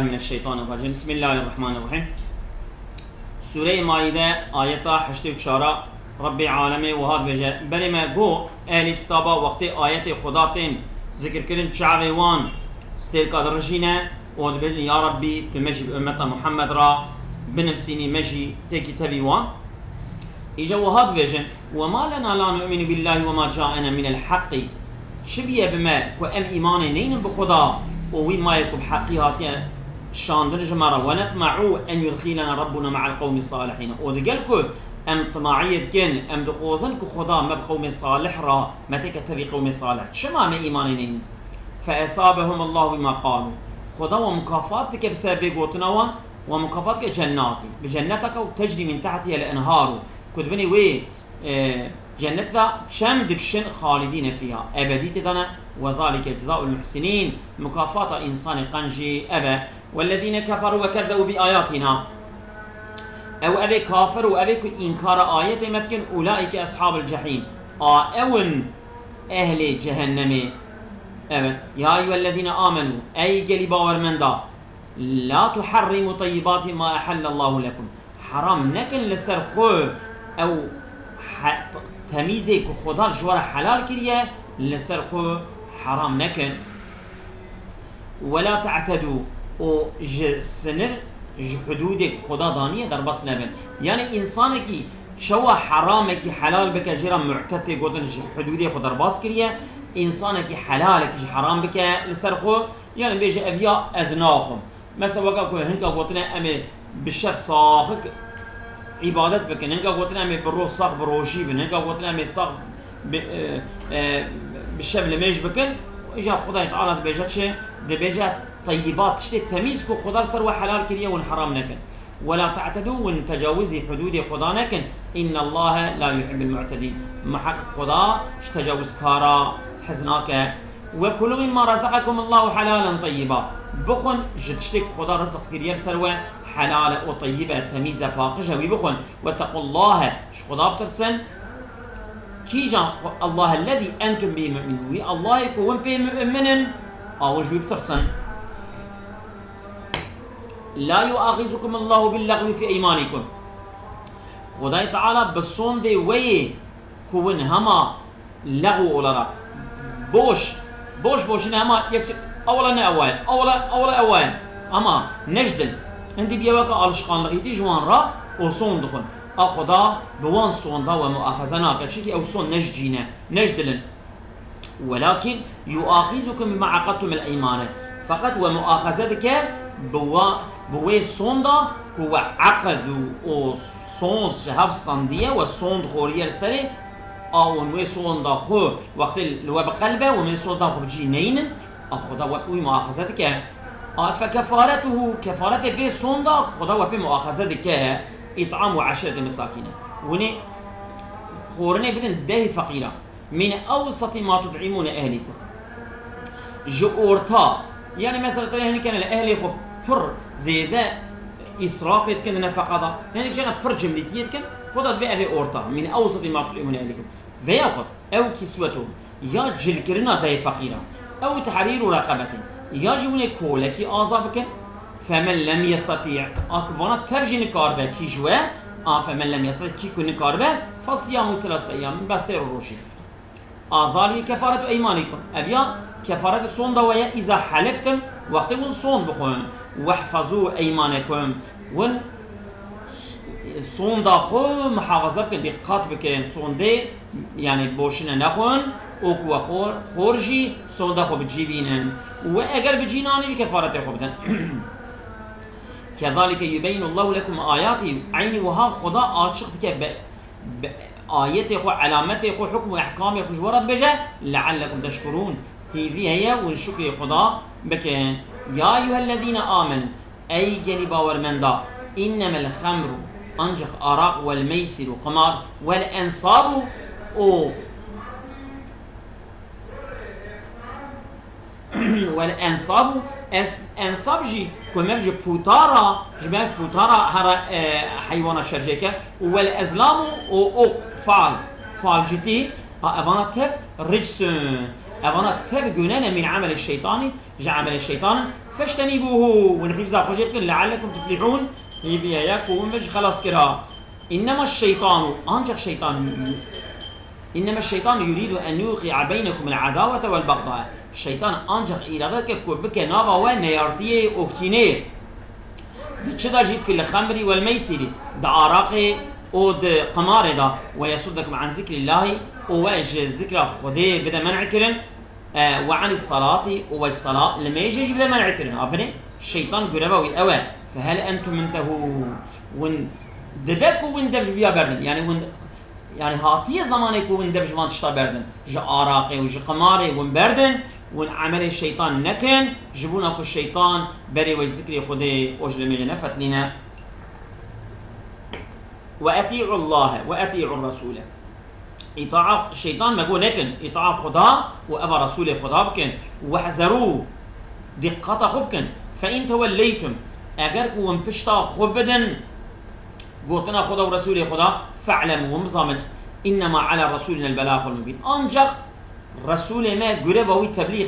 من الشيطان الرجيم. بسم الله الرحمن الرحيم. سوره مائده آية 84 رب العالمين وهاد بجا بنما جو اهل كتابا وقت آيات خداتين ذكر كرن شعبي وان ستيل قدر رجينا ود بجن يا ربي تمجي بأمة محمد را بنفسيني مجي تيكي تبي وان إجا وهاد بجن وما لنا لا نؤمن بالله وما جاءنا من الحق شبيه بما كو ام ايمان نين بخدا ووي ما يكون حقيقاتي شاندر جمرة ونطمعوا ان يدخلنا ربنا مع القوم الصالحين ودقلكو ام طماعية كن ام دخوزن كو خدا ما بقوم صالح را متى كتبي قوم صالح شما ما ايمان نين فاثابهم الله بما قالوا خدا ومكافاتك بسبب قوتنا ومكافاتك جناتي بجنتك وتجري من تحتها الانهار كتبني وي جنة ذا شم دكشن خالدين فيها أبدي تدنا وذلك جزاء المحسنين مكافأة إنسان قنجي أبا والذين كفروا وكذبوا بآياتنا أو أبي كافر وأبي إنكار آيات متكن أولئك أصحاب الجحيم أون أهل جهنم أبا يا أيها الذين آمنوا أي قلبا ورمندا لا تحرموا طيبات ما أحل الله لكم حرام نكن لسرخو أو تمیزی که خدا جوار حلال کریه لسر خو حرام نکن ولا تعتدوا و سنر حدود خدا دانیه در بس نبن یعنی انسانی که شوا حرامه که حلال بکه جرا معتد گودن حدود خود در باس کریه انسانی که حلال که حرام بکه لسر خو یعنی بیجه ابیا ازناخم مثلا وقت که هنگا گودن امی بشر ساخک عبادت بکن هنگا قوتنا می برو صاغ بروجي بن هنگا قوتنا می صاغ بالشبل ميج بكن اجا خدا تعالى بيجات شيء بيجات طيبات تشتي تميز كو خدا صار وحلال كريه والحرام نكن ولا تعتدوا وتجاوزي حدود خدا نكن ان الله لا يحب المعتدين محق خدا تجاوز كارا حزناك وكلوا مما رزقكم الله حلالا طيبا بخن جتشتك خدا رزق كريه سروه حلال وطيبة تميزة باقجة ويبخون واتقوا الله خدا بترسن كي جان الله الذي أنتم به مؤمنون الله يكون به مؤمن أو جوي بترسن لا يؤاخذكم الله باللغو في أيمانكم خدا تعالى بالصون دي وي كون هما لغو ولا بوش هما يكتب أولا أما نجدل عندي بيوقع علشان لقيتي جوان را وصون دخن أخدا بوان صون دا ومؤاخذنا كشكي أو صون نججينا نجدلن ولكن يؤاخذكم بما عقدتم الأيمان فقط ومؤاخذتك بوي صون دا كو عقد و صون شهاب ستاندية وصون دخورية السري أو نوي صون دا خو وقت الوا بقلبه ومن صون دا خو بجي نين أخدا وقوي مؤاخذتك فكفارته كفارته في صندا خدا وفي مؤاخذة دكها إطعام 10 مساكين وني خورني بدن ده فقيرة من أوسط ما تطعمون أهلكم جورتا يعني مثلا تاني كان الأهل خب فر زيادة إسراف يتكن نفقة يعني كان فر جملتي يتكن خدا تبي أبي أورتا من أوسط ما تطعمون أهلكم فيأخذ أو كسوتهم يا جلكرنا ده فقيرة أو تحرير رقبة يجون كولكي آزابك فمن لم يستطيع أكبر ترجي نكاربه كي جوا فمن لم يستطيع كي كون نكاربه فصيام 3 أيام بسير الروشي ذلك كفارة أيمانكم أبيا كفارة صون دوية إذا حلفتم وقت صون بخون واحفظوا أيمانكم ون صون داخل محافظة بكن دقات بكن صون دي يعني بوشنا نخون اوكو خورجي صون داخل بتجيبينن واگر بجيناني كفارته خبدن كذلك يبين الله لكم آياته عيني وها خدا آشقتك آياته خو علامته خو حكم واحكامه خو جورات بجا لعلكم تشكرون هي والشكر خدا بكن يا ايها الذين آمنوا اي جنبا ورمندا انما الخمر انجخ اراق والميسر قمار والانصاب او والانصاب انصاب جي كمرج بوتارا جمال بوتارا هرا حيوان الشرجيكا والازلام او فال جتي اوانا تف رجس اوانا تف جنان من عمل الشيطان جعمل الشيطان فاجتنبوه ونحفظها خوشي لعلكم تفلحون يبيا يكون مش خلاص كرا. إنما الشيطان أنجح شيطان إنما الشيطان يريد أن يوقع بينكم العداوة والبغضاء. الشيطان أنجح إرادتك كوبك نابا ونيارتيه وكينيه بتشدا جيب في الخمر والميسر دا عراقي او دا قمار دا ويصدكم عن ذكر الله وواج ذكر خدي بدا منع كرن وعن الصلاة والصلاة لما يجي بدا منع كرن أبني الشيطان قربوي أوى فهل أنتم منتهون ون دبكو وين دبج بيا بردن يعني هاتيه زمانك وين دبج وان تشتا بردن جا عراقي وجا قماري وين بردن وان عمل الشيطان نكن جبونا كو الشيطان بري وج ذكر خدي وجلمي نفت لنا وأطيعوا الله وأطيعوا الرسول. إطاعة الشيطان ما يقول نكن إطاعة خدا وأبا رسول خدا بكن واحذروه دقة خبكن فإن توليتم أجركم وانبشتا خبدن قوتنا خدا ورسول خدا فاعلموا ومزامن إنما على رسولنا البلاغ المبين. أنجح رسول ما قرب وي تبلیغ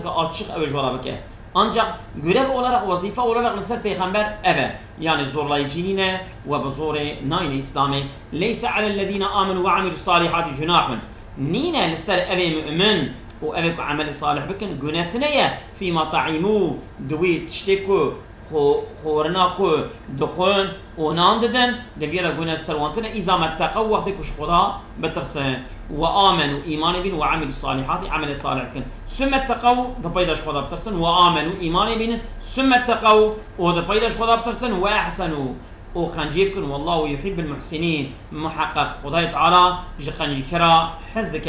که آتشق اوش ورا بکه انجا قرب olarak وظیفه olarak مثل پیغمبر ابا يعني زور لايجينينا وبزور ناين اسلامي ليس على الذين امنوا وعملوا الصالحات جناح نينا لسر ابي مؤمن وابي عمل صالح بكن جناتنيا فيما طعموا دوي تشتكو خورناكو دخون ونانددن دبيرا قلنا سروانتنا إذا ما اتقوا وقتك وش خدا بترسن وآمنوا إيمان بين وعملوا الصالحات عمل الصالح كن ثم اتقوا دبيداش خدا بترسن وآمنوا إيمان بين ثم اتقوا ودبيداش خدا بترسن وأحسنوا وخنجيبكن والله يحب المحسنين محقق خدا تعالى جخنجي كرا حزدك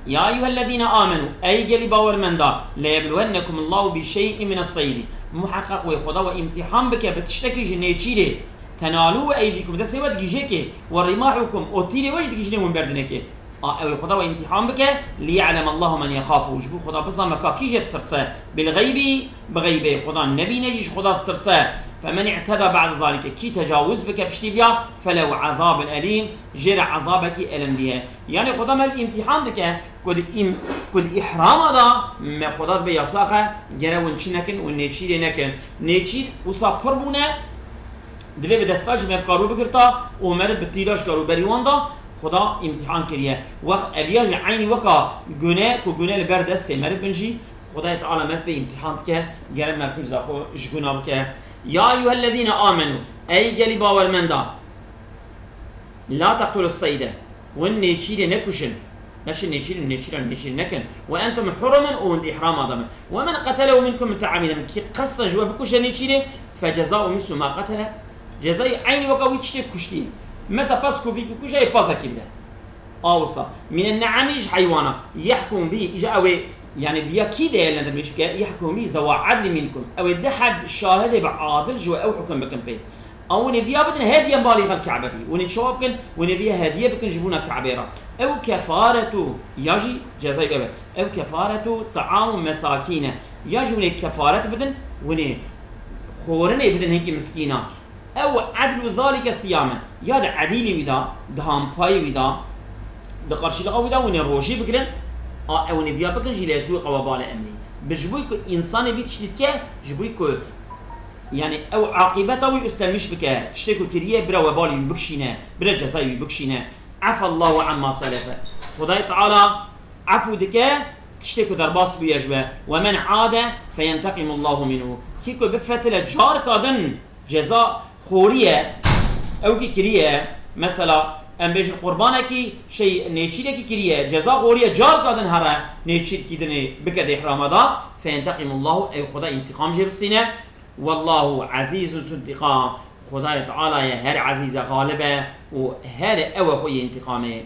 يا أيها الذين آمنوا أي جلي باور من دا ليبلونكم الله بشيء من الصيد محقق وخدا وامتحان بك بتشتكي جنيتشيري تنالوا أيديكم ده سيبت جيجيكي ورماحكم أوتيري وجد جيجني من بردنكي أو خدا وامتحان بك ليعلم الله من يخافه وجبو خدا بصا مكاكي جت ترسى بالغيب بغيبه خدا النبي نجيش خدا ترسى فمن اعتدى بعد ذلك كي تجاوز بك بشتيبيا فلو عذاب أليم جرى عذابك ألم ليها يعني خدا ما الامتحان دك كل إحرام هذا ما خدا بيساقه جرى ونشنكن ونشير نكن نشير وصابر بونه دبي بدستاج ما بكارو بكرتا ومر بتيراش كارو بريواندا خدا امتحان كريه وقت أبياج عيني وكا جناه كجناه البردست مر بنجي خدا تعالى مر بامتحان كه جرى ما بحفظ أخو جنا بك يا أيها الذين آمنوا أي جلي باور من دا لا تقتلوا الصيد والنيشير نكشن نشن نيشير نكن وأنتم حرما ومن إحرام هذا ومن قتله منكم متعمدا كي قصد جوا بكش نيشير فجزاء مثل ما قتل جزاء عين وقوي تشتي كشتي مثلا بس كوفي كوشة يبازا كده أوصى من النعميش حيوانا يحكم به إجا يعني دي كده اللي مش يحكم به زوا عدل منكم او الدحد شاهد بعادل جو او حكم بكم بيه او نبيا بدنا هديه بالغ الكعبه دي ونشوفكن ونبيا هديه بكن جبونا كعبيره او كفاره يجي جزاء او كفاره طعام مساكين يجي كفاره بدن وني خورني بدن هيك مسكينه او عدل ذلك صياما يا عديل ودا دهام باي ودا دقرشي لقا ودا وني روجي بكرن او نبيا بكن جي لازو قوابال امني بجبوي كو انسان بيتشتيت كه جبوي كو يعني او عاقبته يستلمش بك تشتكو كريه برا وبالي بكشينه برا جزاي بكشينه عفى الله عما سلف خداي تعالى عفو دك تشتكو درباس بيجبه ومن عاد فينتقم الله منه كيكو بفتله جار كادن جزاء خوريه او كي كريه مثلا ام بيج قربانكي شيء نيتشيركي كريه جزاء غوريه جار كادن هره نيتشير كيدني بكد احرام دا فينتقم الله اي خدا انتقام جبسينه والله عزيز ذو انتقام خداي تعالى هر عزيز غالبه وهر او خوي انتقامه